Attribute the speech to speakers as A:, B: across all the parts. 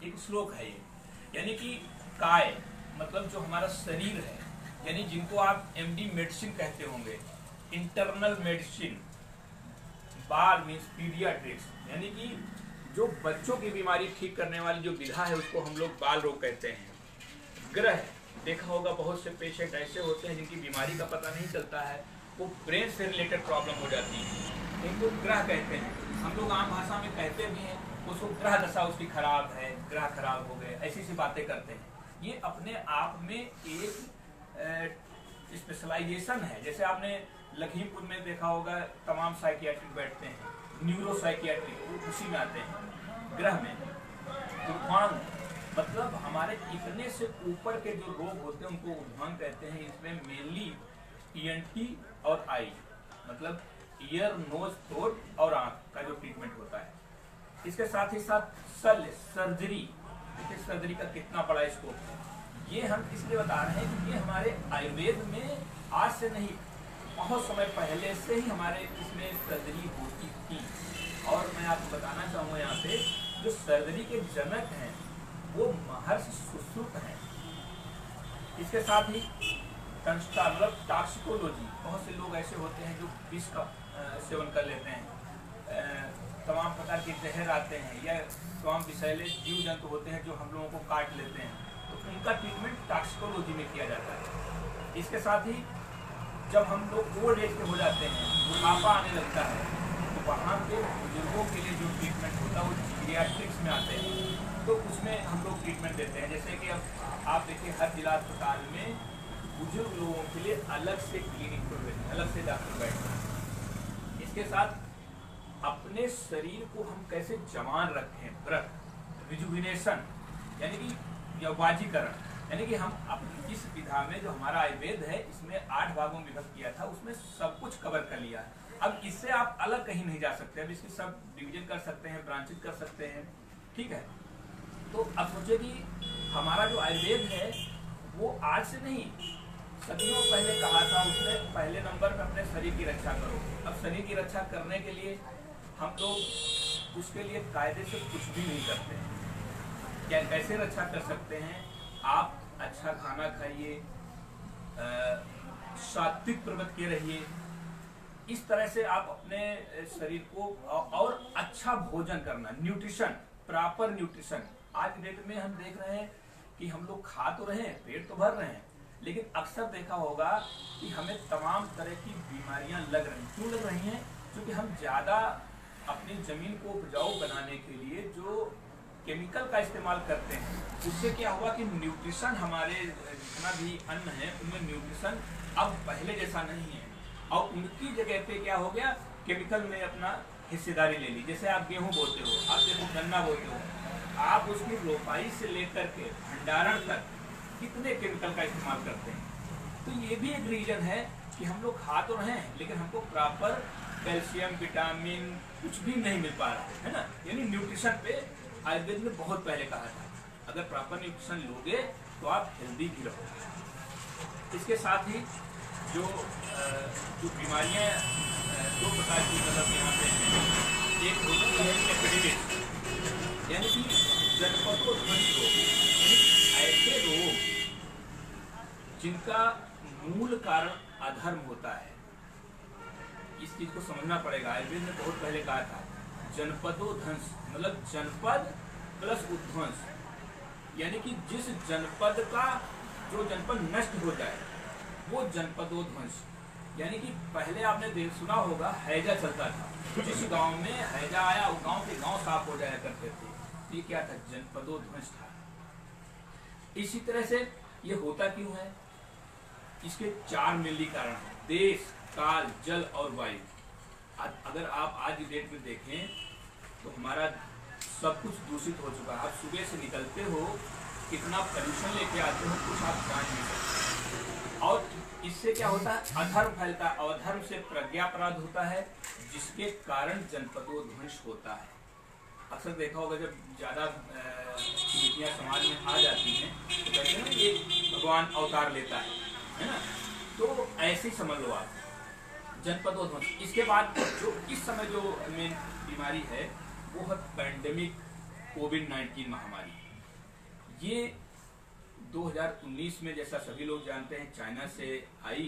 A: एक श्लोक है ये, यानी कि काय मतलब जो हमारा शरीर है, यानी जिनको आप एमडी मेडिसिन कहते होंगे, इंटरनल मेडिसिन, बाल मीन्स पीडियाट्रिक्स, यानी कि जो बच्चों की बीमारी ठीक करने वाली जो विधा है उसको हम लोग बाल रोग कहते हैं। ग्रह देखा होगा, बहुत से पेशेंट ऐसे होते हैं जिनकी बीमारी का पता नहीं चलता है, वो ब्रेन से रिलेटेड प्रॉब्लम हो जाती है, इनको ग्रह कहते हैं। हम लोग आम भाषा में कहते भी हैं उसको ग्रह दशा उसकी खराब है, ग्रह खराब हो गए, ऐसी सी बातें करते हैं। ये अपने आप में एक स्पेशलाइजेशन है। जैसे आपने लखीमपुर में देखा होगा तमाम साइकियाट्रिक बैठते हैं, न्यूरो साइकियाट्रिक उसी में आते हैं। ग्रह में उद्भान मतलब हमारे इतने से ऊपर के जो रोग होते हैं उनको उद्भान कहते हैं। इसमें मेनली ईएनटी और आई मतलब ईयर, नोज, थ्रोट और आंख का जो ट्रीटमेंट होता है। इसके साथ ही साथ शल्य सर्जरी, देखिए सर्जरी का कितना बड़ा स्कोप है। ये हम इसलिए बता रहे हैं कि ये हमारे आयुर्वेद में आज से नहीं, बहुत समय पहले से ही हमारे इसमें सर्जरी होती थी। और मैं आपको बताना चाहूँगा यहाँ पे जो सर्जरी के जनक हैं वो महर्षि सुश्रुत हैं। इसके साथ ही मतलब टॉक्सिकोलॉजी, बहुत से लोग ऐसे होते हैं जो विष का सेवन कर लेते हैं, तमाम प्रकार के जहर आते हैं या तमाम विषैले जीव जंतु होते हैं जो हम लोगों को काट लेते हैं, तो उनका ट्रीटमेंट टॉक्सिकोलॉजी में किया जाता है। इसके साथ ही जब हम लोग ओल्ड एज के हो जाते हैं, बुढ़ापा आने लगता है, तो वहाँ पे बुजुर्गों के लिए जो ट्रीटमेंट होता है वो जीरियाट्रिक्स में आते हैं, तो उसमें हम लोग ट्रीटमेंट देते हैं। जैसे कि अब आप देखिए हर जिला अस्पताल में बुजुर्ग लोगों के लिए अलग से क्लिनिक खुले, अलग से डॉक्टर बैठते हैं। इसके साथ अपने शरीर को हम कैसे जवान रखें, व्रत रिजुविनेशन यानी कि यौवाजीकरण, यानी कि हम अपनी इस विधा में जो हमारा आयुर्वेद है इसमें 8 भागों में विभक्त किया था, उसमें सब कुछ कवर कर लिया है। अब इससे आप अलग कहीं नहीं जा सकते, अब इसकी सब डिवीजन कर सकते हैं, ब्रांचेज कर सकते हैं, ठीक है। तो अब सोचिए कि हमारा जो आयुर्वेद है वो आज से नहीं, सदियों पहले कहा था उसने पहले नंबर में अपने शरीर की रक्षा करो। अब शरीर की रक्षा करने के लिए हम लोग उसके लिए कायदे से कुछ भी नहीं करते हैं। क्या कैसे रक्षा कर सकते हैं? आप अच्छा खाना खाइए, सात्विक प्रवृत्ति के रहिए, इस तरह से आप अपने शरीर को और अच्छा भोजन करना, न्यूट्रिशन, प्रॉपर न्यूट्रिशन। आज की डेट में हम देख रहे हैं कि हम लोग खा तो रहे हैं, पेट तो भर रहे हैं, लेकिन अक्सर देखा होगा कि हमें तमाम तरह की बीमारियां लग रही हैं। क्यों लग रही हैं? क्योंकि हम ज़्यादा अपनी ज़मीन को उपजाऊ बनाने के लिए जो केमिकल का इस्तेमाल करते हैं, उससे क्या हुआ कि न्यूट्रिशन हमारे जितना भी अन्न है उनमें न्यूट्रिशन अब पहले जैसा नहीं है, और उनकी जगह पे क्या हो गया, केमिकल ने अपना हिस्सेदारी ले ली। जैसे आप गेहूँ बोते हो, आप गेहूँ गन्ना बोते हो, आप उसकी रोपाई से लेकर के भंडारण तक कितने केमिकल का इस्तेमाल करते हैं। तो ये भी एक रीजन है कि हम लोग खा तो रहे हैं लेकिन हमको प्रॉपर कैल्शियम, विटामिन कुछ भी नहीं मिल पा रहा है ना। यानी न्यूट्रिशन पे आयुर्वेद ने बहुत पहले कहा था, अगर प्रॉपर न्यूट्रिशन लोगे तो आप हेल्दी भी रहोगे। इसके साथ ही जो बीमारियां 2 प्रकार की मतलब यहाँ पे हैं। एक होती है एपिडेमिक, यानी कि जनपदोध्वनि रोग, यानी ऐसे रोग जिनका मूल कारण अधर्म होता है। इस चीज को समझना पड़ेगा। आयुर्वेद ने बहुत पहले कहा था जनपदोध्वंस, मतलब जनपद प्लस उध्वंस, यानी कि जिस जनपद का जो जनपद नष्ट हो जाए वो जनपदोध्वंस। यानी कि पहले आपने सुना होगा हैजा चलता था, जिस गांव में हैजा आया वो गांव के गांव साफ हो जाया करते थे, ये क्या था, जनपदोध्वंस था। इसी तरह से ये होता क्यों है? इसके 4 मूलभूत कारण हैं, देश, काल, जल और वायु। अगर आप आज की डेट में देखें तो हमारा सब कुछ दूषित हो चुका है। आप सुबह से निकलते हो, कितना पोल्यूशन लेके आते हो, कुछ आप जान नहीं सकते। और इससे क्या होता है, अधर्म फैलता है, और अधर्म से प्रज्ञापराध होता है, जिसके कारण जनपदोध्वंस होता है। अक्सर देखा होगा जब ज़्यादा नीतियाँ समाज में आ जाती हैं तो कहते हैं ना ये भगवान अवतार लेता है ना। तो ऐसे ही समझ लो आप जनपदोध्वंस। इसके बाद जो इस समय जो मेन बीमारी है वो है पैंडेमिक कोविड-19 महामारी। ये 2019 में जैसा सभी लोग जानते हैं चाइना से आई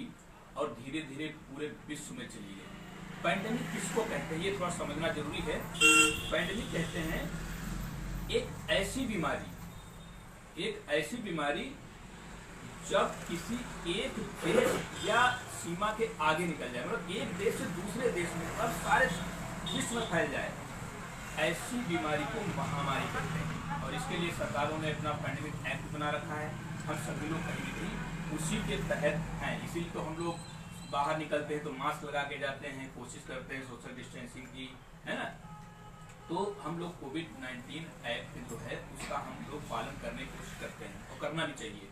A: और धीरे धीरे पूरे विश्व में चली गई। पैंडेमिक किसको कहते हैं ये थोड़ा समझना जरूरी है। पैंडेमिक कहते हैं एक ऐसी बीमारी जब किसी एक देश या सीमा के आगे निकल जाए, मतलब एक देश से दूसरे देश में और सारे विश्व में फैल जाए, ऐसी बीमारी को महामारी कहते हैं। और इसके लिए सरकारों ने अपना पैंडेमिक एक्ट बना रखा है। हम सभी लोग कहीं भी कहीं उसी के तहत हैं। इसीलिए तो हम लोग बाहर निकलते हैं तो मास्क लगा के जाते हैं, कोशिश करते हैं सोशल डिस्टेंसिंग की, है ना। तो हम लोग कोविड-19 एक्ट जो है उसका हम लोग पालन करने की कोशिश करते हैं और करना भी चाहिए।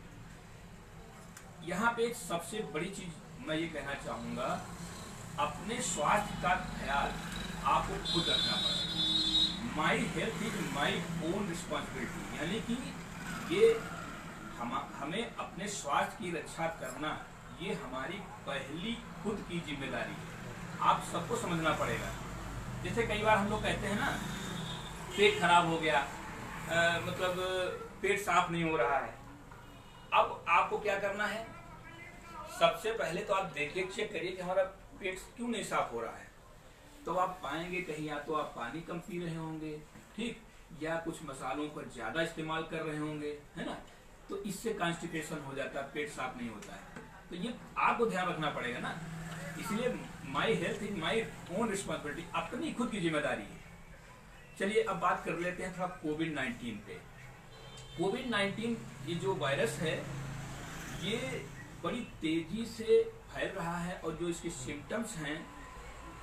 A: यहाँ पे एक सबसे बड़ी चीज मैं ये कहना चाहूँगा, अपने स्वास्थ्य का ख्याल आपको खुद रखना पड़ेगा। My health is my own responsibility, यानी कि ये हमें अपने स्वास्थ्य की रक्षा करना ये हमारी पहली खुद की जिम्मेदारी है। आप सबको समझना पड़ेगा। जैसे कई बार हम लोग कहते हैं ना, पेट खराब हो गया, मतलब पेट साफ नहीं हो रहा है। अब आपको क्या करना है, सबसे पहले तो आप देखिए, चेक करिए कि हमारा पेट क्यों नहीं साफ हो रहा है। तो आप पाएंगे कहीं या तो आप पानी कम पी रहे होंगे, ठीक, या कुछ मसालों का ज्यादा इस्तेमाल कर रहे होंगे, है ना। तो इससे कॉन्स्टिपेशन हो जाता है, पेट साफ नहीं होता है। तो ये आपको ध्यान रखना पड़ेगा ना। इसलिए my health is my own responsibility, अपनी खुद की जिम्मेदारी है। चलिए अब बात कर लेते हैं थोड़ा कोविड-19 पे। कोविड-19 ये जो वायरस है ये बड़ी तेजी से फैल रहा है और जो इसके सिम्टम्स हैं,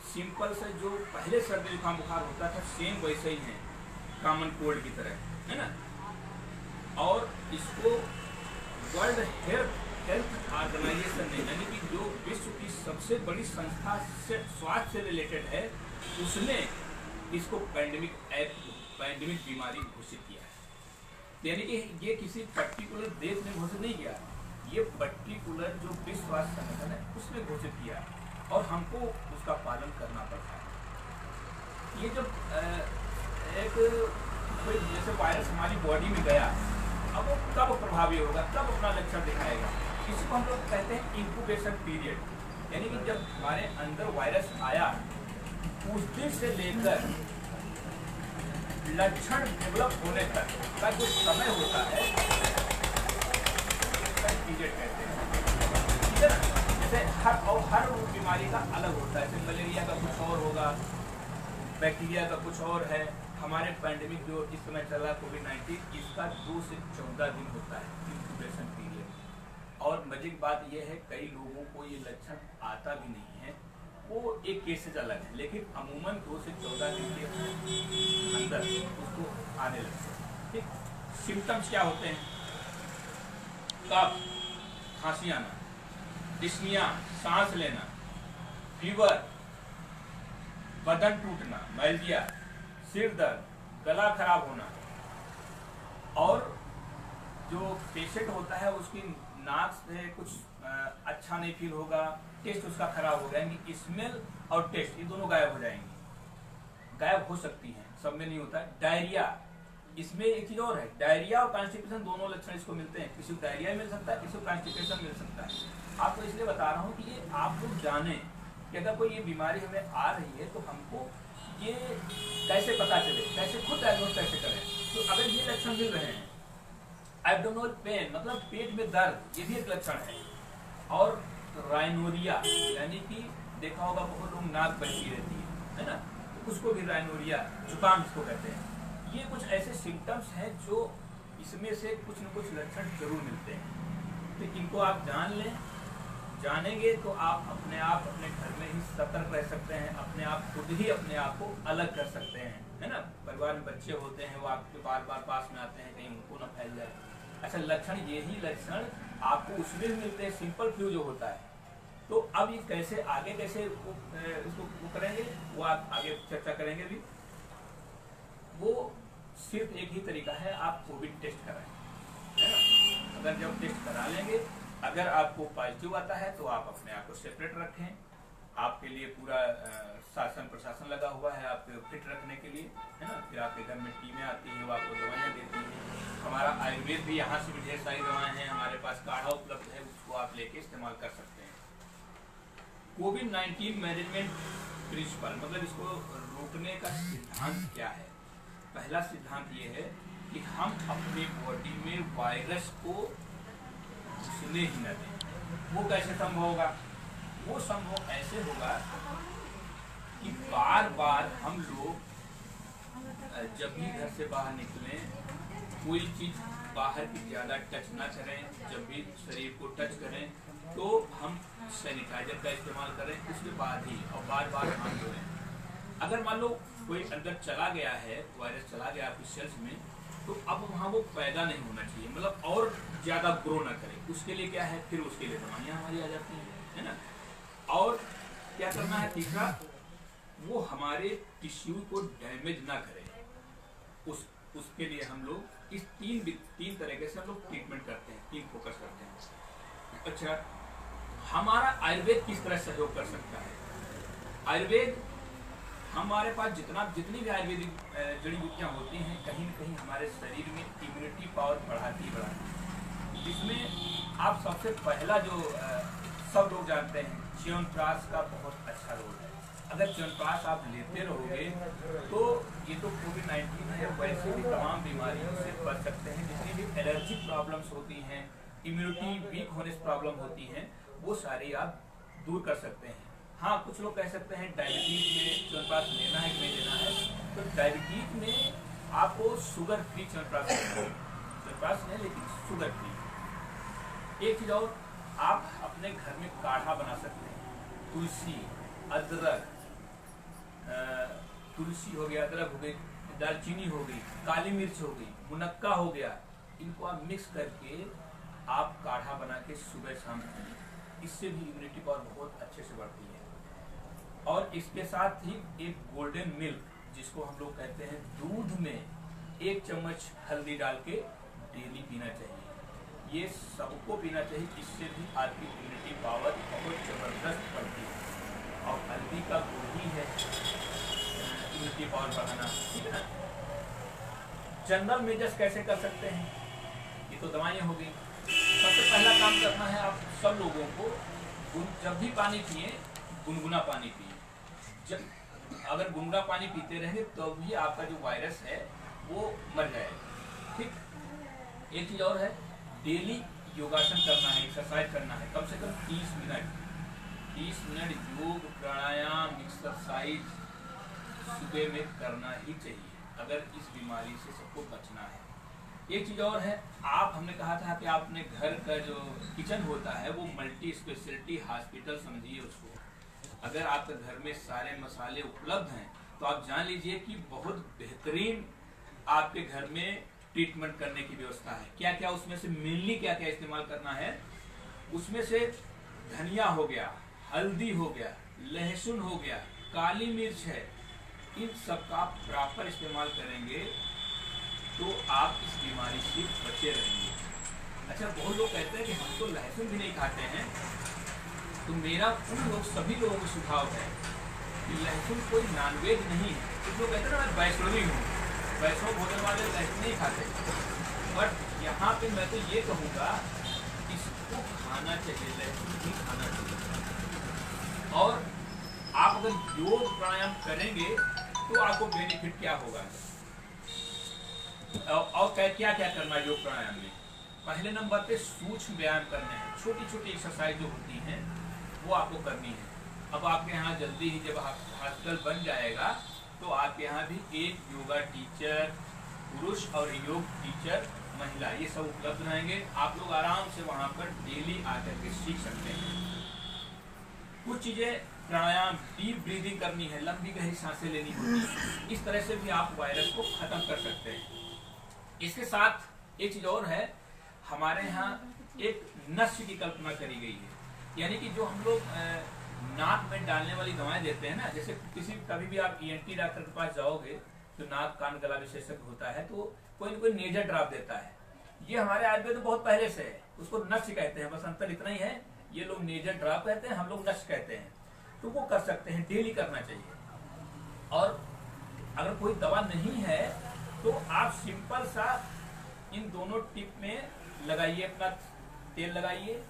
A: सिंपल से जो पहले सर्दी जुकाम बुखार होता था सेम वैसे ही है, कॉमन कोल्ड की तरह, है ना। और इसको वर्ल्ड हेल्थ ऑर्गेनाइजेशन ने, यानी कि जो विश्व की सबसे बड़ी संस्था से स्वास्थ्य से रिलेटेड है, उसने इसको पैंडेमिक बीमारी घोषित किया है। यानी कि ये किसी पर्टिकुलर देश ने घोषित नहीं किया, ये पर्टिकुलर जो विश्व स्वास्थ्य संगठन है उसने घोषित किया और हमको उसका पालन करना पड़ता है। ये जब एक कोई जैसे वायरस हमारी बॉडी में गया, अब वो कब प्रभावी होगा, कब अपना लक्षण दिखाएगा, इसको हम लोग कहते हैं इंक्यूबेशन पीरियड। यानी कि जब हमारे अंदर वायरस आया उस दिन से लेकर लक्षण डेवलप होने तक का जो समय होता है पीरियड कहते हैं, ठीक है ना। जैसे हर बीमारी का अलग होता है, जैसे मलेरिया का कुछ और होगा, बैक्टीरिया का कुछ और है। हमारे पैंडेमिक जो इस समय चल रहा है कोविड-19, इसका 2 से 14 दिन होता है इंक्यूबेशन पीरियड। और मजे की बात यह है, कई लोगों को ये लक्षण आता भी नहीं है, वो एक केसेज अलग है, लेकिन अमूमन 2 से 14 दिन के अंदर उसको आने लगता है, ठीक। सिम्टम्स क्या होते हैं, कफ, खांसी आना, डिस्निया, सांस लेना, फीवर, बदन टूटना, मैल्जिया, सिर दर्द, गला खराब होना, और जो पेशेंट होता है उसकी नाक से कुछ अच्छा नहीं फील होगा, टेस्ट उसका खराब हो जाएंगे, स्मेल और टेस्ट ये दोनों गायब हो जाएंगी, गायब हो सकती हैं, सब में नहीं होता है। डायरिया, इसमें एक चीज और है, डायरिया और कॉन्स्टिपेशन दोनों लक्षण इसको मिलते हैं, किसी को डायरिया मिल सकता है, किसी को कॉन्स्टिपेशन मिल सकता है। आपको इसलिए बता रहा हूँ कि ये आप लोग जाने कि अगर कोई ये बीमारी हमें आ रही है तो हमको ये कैसे पता चले, कैसे खुद डायग्नोज कैसे करें। तो अगर ये लक्षण मिल रहे हैं, एब्डोमिनल पेन मतलब पेट में दर्द, ये भी एक लक्षण है, और राइनोरिया, यानी कि देखा होगा बहुत लोग नाक बहती रहती है ना, तो उसको भी राइनोरिया, जुकाम इसको कहते हैं। ये कुछ ऐसे सिम्टम्स हैं जो इसमें से कुछ न कुछ लक्षण जरूर मिलते हैं। तो इनको आप जान लें, जानेंगे तो आप अपने घर में ही सतर्क रह सकते हैं, अपने आप खुद ही अपने आप को अलग कर सकते हैं, है ना। परिवार में बच्चे होते हैं, वो आपके बार बार पास में आते हैं, कहीं उनको ना फैल जाए। अच्छा, लक्षण यही लक्षण आपको उसमें भी मिलते हैं, सिंपल फ्लू जो होता है। तो अब ये कैसे आगे कैसे इसको करेंगे, वो आप आगे चर्चा करेंगे भी। वो सिर्फ एक ही तरीका है, आप कोविड टेस्ट कराएं, है ना। अगर जब टेस्ट करा लेंगे, अगर आपको पॉजिटिव आता है तो आप अपने आप को सेपरेट रखें। आपके लिए पूरा शासन प्रशासन लगा हुआ है आपको फिट रखने के लिए, है ना। फिर आपके घर में टीमें आती हैं, वो आपको दवाइयाँ देती हैं। हमारा आयुर्वेद भी, यहाँ से भी ढेर सारी दवाएं हैं हमारे पास, काढ़ा उपलब्ध है, उसको आप लेके इस्तेमाल कर सकते हैं। कोविड-19 मैनेजमेंट प्रिंसिपल, मतलब इसको रोकने का सिद्धांत क्या है? पहला सिद्धांत ये है कि हम अपनी बॉडी में वायरस को घुसने ही न दें। वो कैसे संभव होगा? वो संभव ऐसे होगा कि बार बार हम लोग जब भी घर से बाहर निकलें, कोई चीज बाहर की ज़्यादा टच ना करें। जब भी शरीर को टच करें तो हम सैनिटाइजर का इस्तेमाल करें, उसके बाद ही, और बार बार हाथ धोएं। अगर मान लो कोई अंदर चला गया है, वायरस चला गया आपकी सेल्स में, तो अब वहाँ वो पैदा नहीं होना चाहिए, मतलब और ज़्यादा ग्रो ना करे। उसके लिए क्या है, फिर उसके लिए दवाइयाँ हमारी आ जाती हैं, है ना। और क्या करना है, तीसरा, वो हमारे टिश्यू को डैमेज ना करे। उसके लिए हम लोग इस तीन तरीके से हम लोग ट्रीटमेंट करते हैं, तीन फोकस करते हैं। अच्छा, हमारा आयुर्वेद किस तरह सहयोग कर सकता है? आयुर्वेद, हमारे पास जितनी भी आयुर्वेदिक जड़ी बूटियाँ होती हैं, कहीं न कहीं हमारे शरीर में इम्यूनिटी पावर बढ़ाती है। जिसमें आप सबसे पहला जो सब लोग जानते हैं, च्यवनप्राश का बहुत अच्छा रोल है। अगर च्यवनप्राश आप लेते रहोगे तो ये तो कोविड-19 है, वैसे भी तमाम बीमारियों से बच सकते हैं। जितनी भी एलर्जी प्रॉब्लम्स होती हैं, इम्यूनिटी वीक होने से प्रॉब्लम होती हैं, वो सारी आप दूर कर सकते हैं। हाँ, कुछ लोग कह सकते हैं डायबिटीज में च्यवनप्राश लेना है कि नहीं लेना है, तो डायबिटीज में आपको शुगर फ्री च्यवनप्राश लेना है। च्यवनप्राश नहीं, लेकिन शुगर फ्री। एक चीज और, आप अपने घर में काढ़ा बना सकते हैं। तुलसी, अदरक, तुलसी हो गया, अदरक हो गई, दालचीनी हो गई, काली मिर्च हो गई, मुनक्का हो गया, इनको आप मिक्स करके आप काढ़ा बना के सुबह शाम पिए। इससे भी इम्यूनिटी पावर बहुत अच्छे से बढ़ती है। और इसके साथ ही एक गोल्डन मिल्क, जिसको हम लोग कहते हैं, दूध में 1 चम्मच हल्दी डाल के डेली पीना चाहिए। ये सबको पीना चाहिए, इससे भी आपकी इम्यूनिटी पावर बहुत ज़बरदस्त बढ़ती है। और हल्दी का गुण ही है इम्यूनिटी पावर बढ़ाना, ठीक है ना। जनरल मेजर्स कैसे कर सकते हैं? ये तो दवाइयाँ हो गई। सबसे पहला काम करना है आप सब लोगों को, जब भी पानी पिए, गुनगुना पानी पिए। जब अगर गुनगुना पानी पीते रहेंगे तो भी आपका जो वायरस है वो मर जाएगा, ठीक। एक चीज और है, डेली योगासन करना है, एक्सरसाइज करना है, कम से कम 30 मिनट योग, प्राणायाम, एक्सरसाइज सुबह में करना ही चाहिए, अगर इस बीमारी से सबको बचना है। एक चीज और है, हमने कहा था कि आपने घर का जो किचन होता है वो मल्टी स्पेशलिटी हॉस्पिटल समझिए उसको। अगर आपके घर में सारे मसाले उपलब्ध हैं तो आप जान लीजिए कि बहुत बेहतरीन आपके घर में ट्रीटमेंट करने की व्यवस्था है। क्या क्या उसमें से मेनली क्या क्या इस्तेमाल करना है, उसमें से धनिया हो गया, हल्दी हो गया, लहसुन हो गया, काली मिर्च है, इन सब का प्रॉपर इस्तेमाल करेंगे तो आप इस बीमारी से बचे रहेंगे। अच्छा, बहुत लोग कहते हैं कि हम तो लहसुन भी नहीं खाते हैं, तो मेरा सभी लोगों को सुझाव है कि लहसुन कोई नॉनवेज नहीं है। कुछ लोग कहते हैं ना, मैं वैष्णवी हूँ, वैष्णव भोजन वाले लहसुन नहीं खाते, बट यहाँ पे मैं तो ये कहूँगा इसको खाना चाहिए, लहसुन भी खाना चाहिए। और आप अगर योग प्राणायाम करेंगे तो आपको बेनिफिट क्या होगा, और क्या क्या करना है योग प्राणायाम में। पहले नंबर पे सूक्ष्म व्यायाम करने हैं, छोटी छोटी एक्सरसाइज जो होती हैं वो आपको करनी है। अब आपके यहाँ जल्दी ही जब हॉस्पिटल बन जाएगा तो आपके यहाँ भी एक योगा टीचर पुरुष और योग टीचर महिला, ये सब उपलब्ध रहेंगे। आप लोग आराम से वहाँ पर डेली आकर के सीख सकते हैं। कुछ चीजें प्राणायाम, डीप ब्रीदिंग करनी है, लंबी गहरी सांसें लेनी होती है, इस तरह से भी आप वायरस को खत्म कर सकते हैं। इसके साथ एक चीज और है, हमारे यहाँ एक नस्य की कल्पना करी गई है, यानी कि जो हम लोग नाक में डालने वाली दवाएं देते हैं ना, जैसे कभी भी आप ENT डॉक्टर के पास जाओगे तो नाक कान गला विशेषज्ञ होता है तो कोई न कोई नेजर ड्रॉप देता है। ये हमारे आयुर्वेद में बहुत पहले से है, उसको नस्य कहते हैं, बस अंतर इतना ही है, ये लोग नेजर ड्रॉप कहते हैं, हम लोग नस्य कहते हैं। तो वो कर सकते हैं, डेली करना चाहिए। और अगर कोई दवा नहीं है तो आप सिंपल सा इन दोनों टिप में लगाइए, अपना तेल लगाइए,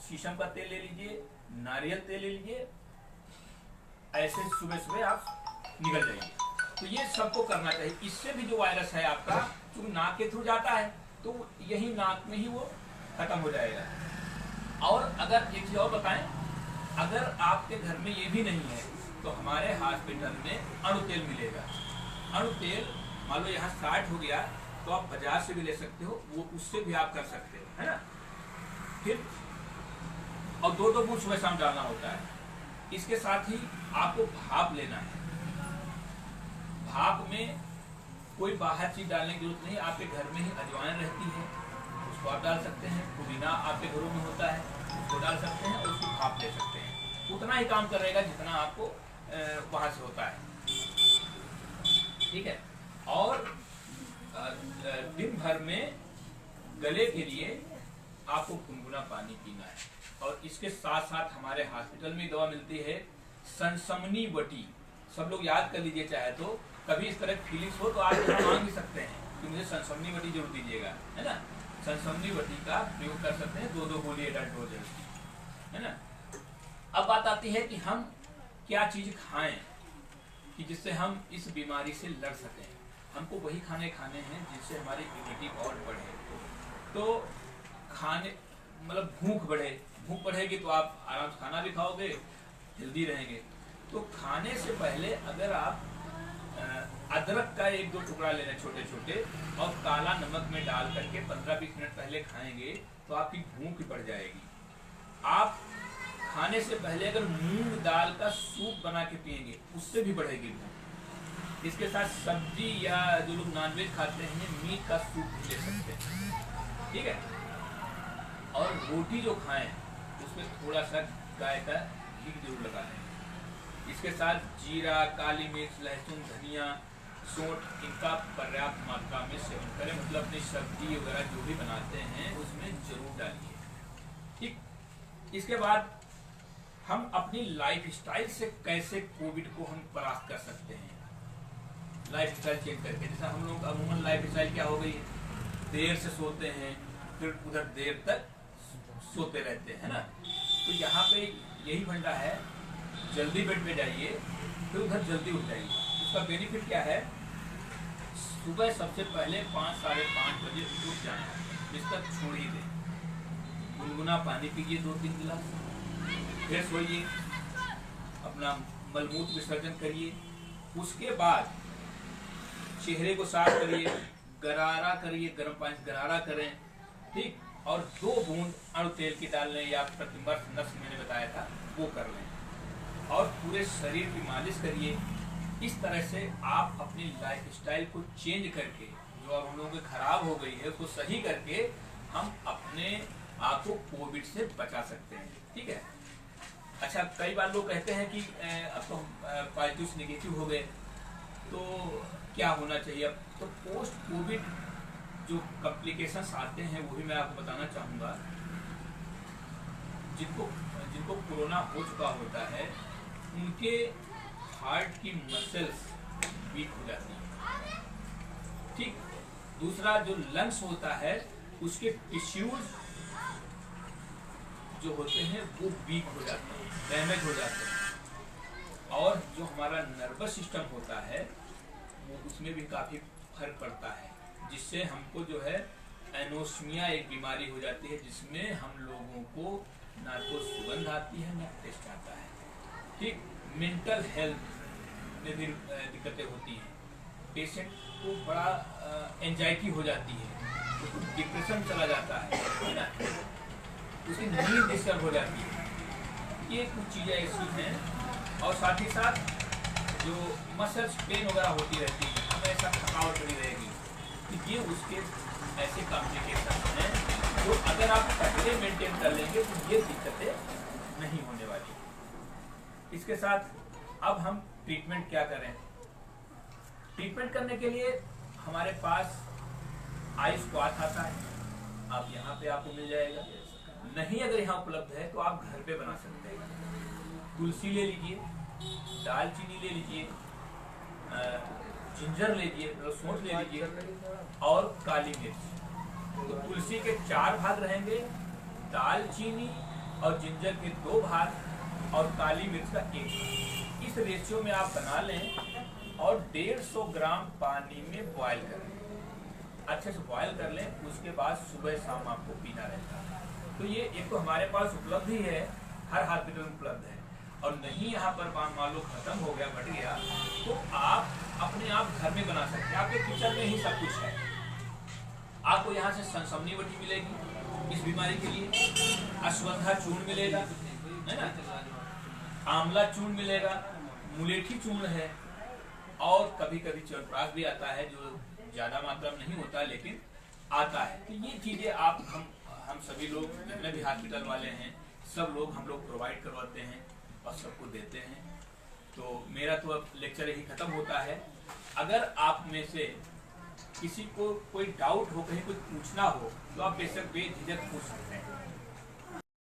A: शीशम का तेल ले लीजिए, नारियल तेल ले लीजिए, ऐसे सुबह सुबह आप निकल जाइए। तो ये सबको करना चाहिए। इससे भी जो वायरस है आपका, जो नाक के थ्रू जाता है, तो यही नाक में ही वो खत्म हो जाएगा। और अगर एक चीज और बताएं, अगर आपके घर में ये भी नहीं है तो हमारे हॉस्पिटल में अणु तेल मिलेगा। अणु तेल मान लो यहाँ 60 हो गया तो आप बाजार से भी ले सकते हो, वो उससे भी आप कर सकते हो, है ना। फिर और 2-2 बूंद सुबह शाम डालना होता है। इसके साथ ही आपको भाप लेना है। भाप में कोई बाहर चीज डालने की जरूरत नहीं, आपके घर में ही अजवाइन रहती है, उसको आप डाल सकते हैं। पुदीना आपके घरों में होता है, उसको डाल सकते हैं और उसकी भाप ले सकते हैं। उतना ही काम करेगा जितना आपको वहां से होता है, ठीक है। और दिन भर में गले के लिए आपको गुनगुना पानी पीना है। और इसके साथ साथ हमारे हॉस्पिटल में दवा मिलती है सनसमनी बटी। सब लोग याद कर लीजिए, चाहे तो कभी इस तरह की फीलिंग्स हो तो आप मांग भी सकते हैं कि मुझे सनसमनी बटी जरूर दीजिएगा, है ना। सनसमनी बटी का प्रयोग कर सकते हैं, 2-2 गोली एडल्ट डोज है ना। अब बात आती है कि हम क्या चीज खाएं कि जिससे हम इस बीमारी से लड़ सकें। हमको वही खाने खाने हैं जिससे हमारी इम्यूनिटी पावर बढ़े। तो खाने मतलब भूख बढ़ेगी तो आप आराम से खाना भी खाओगे, हेल्दी रहेंगे। तो खाने से पहले अगर आप अदरक का 1-2 टुकड़ा लेना छोटे छोटे और काला नमक में डाल करके 15-20 मिनट पहले खाएंगे तो आपकी भूख बढ़ जाएगी। आप खाने से पहले अगर मूंग दाल का सूप बना के पिएंगे उससे भी बढ़ेगी भूख। इसके साथ सब्जी या जो लोग नॉनवेज खाते हैं मीट का सूप भी ले सकते हैं, ठीक है। और रोटी जो खाएं उसमें थोड़ा सा गाय का घी जरूर लगा लें। इसके साथ जीरा, काली मिर्च, लहसुन, धनिया, सौंठ इनका पर्याप्त मात्रा में सेवन करें। मतलब अपनी सब्जी वगैरह जो भी बनाते हैं उसमें जरूर डालिए, ठीक। इसके बाद हम अपनी लाइफस्टाइल से कैसे कोविड को हम परास्त कर सकते हैं, लाइफस्टाइल चेंज करके। जैसे हम लोग अमूमन लाइफस्टाइल क्या हो गई है, देर से सोते हैं, फिर उधर देर तक सोते रहते हैं ना। तो यहाँ पे यही फंडा है, जल्दी बेड पे जाइए फिर उधर जल्दी उठ जाइए। उसका बेनिफिट क्या है, सुबह सबसे पहले 5-5:30 बजे उठ जाना, बिस्तर छोड़ ही दें, गुनगुना पानी पीजिए 2-3 गिलास, फिर सोइए, अपना मलमूत्र विसर्जन करिए। उसके बाद चेहरे को साफ करिए, गरारा करिए, गर्म पानी से गरारा करें, ठीक। और 2 बूंद अणु तेल की डाल लें या प्रतिमर्श नफ्स मैंने बताया था वो कर लें। और पूरे शरीर की मालिश करिए। इस तरह से आप अपनी लाइफस्टाइल को चेंज करके, जो अब हम लोगों की खराब हो गई है उसको सही करके हम अपने आप को कोविड से बचा सकते हैं, ठीक है। अच्छा, कई बार लोग कहते हैं कि अब तो पॉजिटिव से नेगेटिव हो गए तो क्या होना चाहिए अब। तो पोस्ट कोविड जो कॉम्प्लिकेशंस आते हैं वो भी मैं आपको बताना चाहूँगा। जिनको कोरोना हो चुका होता है उनके हार्ट की मसल्स वीक हो जाती है, ठीक। दूसरा जो लंग्स होता है उसके टिश्यूज जो होते हैं वो वीक हो जाते हैं, डैमेज हो जाते हैं। और जो हमारा नर्वस सिस्टम होता है वो उसमें भी काफ़ी फर्क पड़ता है, जिससे हमको जो है एनोस्मिया एक बीमारी हो जाती है, जिसमें हम लोगों को ना तो सुगंध आती है ना टेस्ट आता है, ठीक। मेंटल हेल्थ में भी दिक्कतें होती हैं, पेशेंट को बड़ा एंजाइटी हो जाती है, उसको डिप्रेशन चला जाता है ना, उसकी नींद डिस्टर्ब हो जाती है। ये कुछ चीज़ें ऐसी हैं। और साथ ही साथ जो मसल्स पेन वगैरह होती रहती है, हमेशा थकावट बनी रहेगी, तो ये उसके ऐसे कॉम्प्लिकेशन हैं जो अगर आप पहले मेंटेन कर लेंगे तो ये दिक्कतें नहीं होने वाली। इसके साथ अब हम ट्रीटमेंट क्या करें। ट्रीटमेंट करने के लिए हमारे पास आइस क्वाथ आता है, आप यहाँ पे आपको मिल जाएगा। नहीं अगर यहाँ उपलब्ध है तो आप घर पे बना सकते हैं। तुलसी ले लीजिए, दालचीनी ले लीजिए, जिंजर ले लीजिए, सौंठ ले लीजिए और काली मिर्च, तो तुलसी के 4 भाग रहेंगे, दालचीनी और जिंजर के 2 भाग और काली मिर्च का 1 भाग। इस रेशियो में आप बना लें और 150 ग्राम पानी में बॉयल करें, अच्छे से बॉयल कर लें। उसके बाद सुबह शाम आपको पीना रहता है। तो ये एक तो हमारे पास उपलब्ध ही है, हर हॉस्पिटल में उपलब्ध है, और नहीं यहाँ पर मान लो खत्म हो गया, बट गया, तो आप अपने आप घर में बना सकते हैं। आपके किचन में ही सब कुछ है। आपको यहाँ से सनसमनी बटी मिलेगी इस बीमारी के लिए, अश्वत्था चूर्ण मिलेगा, है ना, आंवला चूर्ण मिलेगा, मुलेठी चूर्ण है, और कभी कभी च्यवनप्राश भी आता है, जो ज्यादा मात्रा में नहीं होता लेकिन आता है। तो ये चीजें आप हम सभी लोग जितने भी हॉस्पिटल वाले हैं, सब लोग हम लोग प्रोवाइड करवाते हैं और सबको देते हैं। तो मेरा तो अब लेक्चर यही खत्म होता है। अगर आप में से किसी को कोई डाउट हो, कहीं कुछ पूछना हो, तो आप बेशक बेझिझक पूछ सकते हैं।